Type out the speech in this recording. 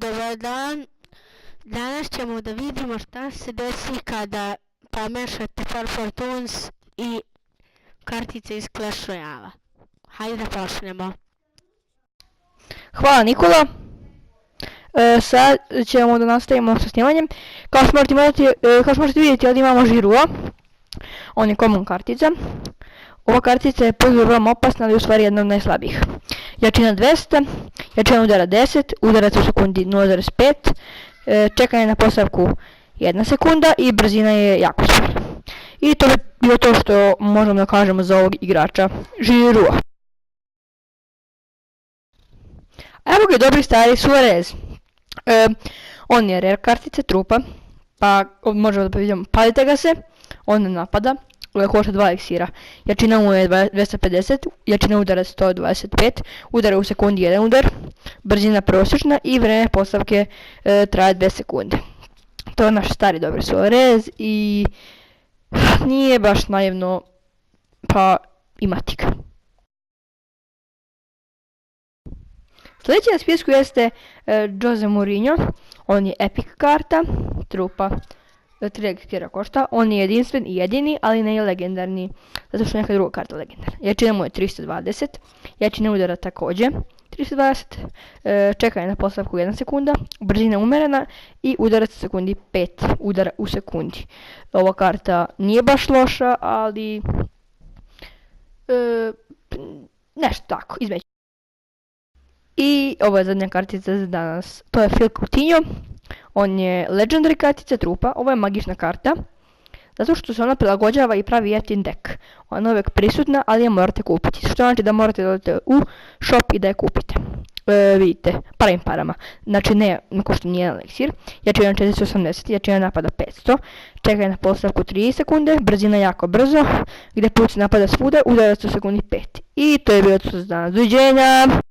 Dobar dan, danas ćemo da vidimo šta se desi kada pomešate Farfortunes i kartice iz Clash Royale. Hajde da počnemo. Hvala Nikola. Sad ćemo da nastavimo sa snimanjem. Kao što možete vidjeti, ovdje imamo Žirua. On je common kartica. Ova kartica je prvo veoma opasna, ali u stvari jedna od najslabijih. Jačina 200, jačina udara 10, udarac u sekundi 0,5, čekanje na postavku 1 sekunda i brzina je jako spora. I to je bilo to što možemo da kažemo za ovog igrača Žirua. Evo ga dobri stari Suarez. On je rare kartica trupa, pa možemo da vidimo, palite ga se, on ne napada. Košta 2 eliksira. Jačina mu je 250, jačina udara 125, udara u sekundi 1 udar, brzina prosječna i vreme postavke traje 2 sekunde. To je naš stari dobri Suarez i nije baš naivno, pa imati ga. Sljedeći na spisku jeste Jose Mourinho. On je epic karta, trupa, 3 eliksira košta. On je jedinstven i jedini, ali ne je legendarni, zato što neka druga karta legendarna. Jačina mu je 320, jačina udara također 320, čekanje na postavku 1 sekunda, brzina umerena i udarac u sekundi 5 udara u sekundi. Ova karta nije baš loša, ali nešto tako, između. I ovo je zadnja kartica za danas, to je Phil Coutinho. On je legendary kartica trupa, ovo je magična karta, zato što se ona prilagođava i pravi jeftin deck. Ona je uvijek prisutna, ali je morate kupiti, što znači da morate da odete u shop i da je kupite. Vidite, pravim parama, znači ne košta nijedan eliksir, jačina 480, jačina napada 500, čekaj na postavku 3 sekunde, brzina jako brzo, gdje put se napada svuda, udarac u sekundi 5. I to je bilo to za danas, doviđenja!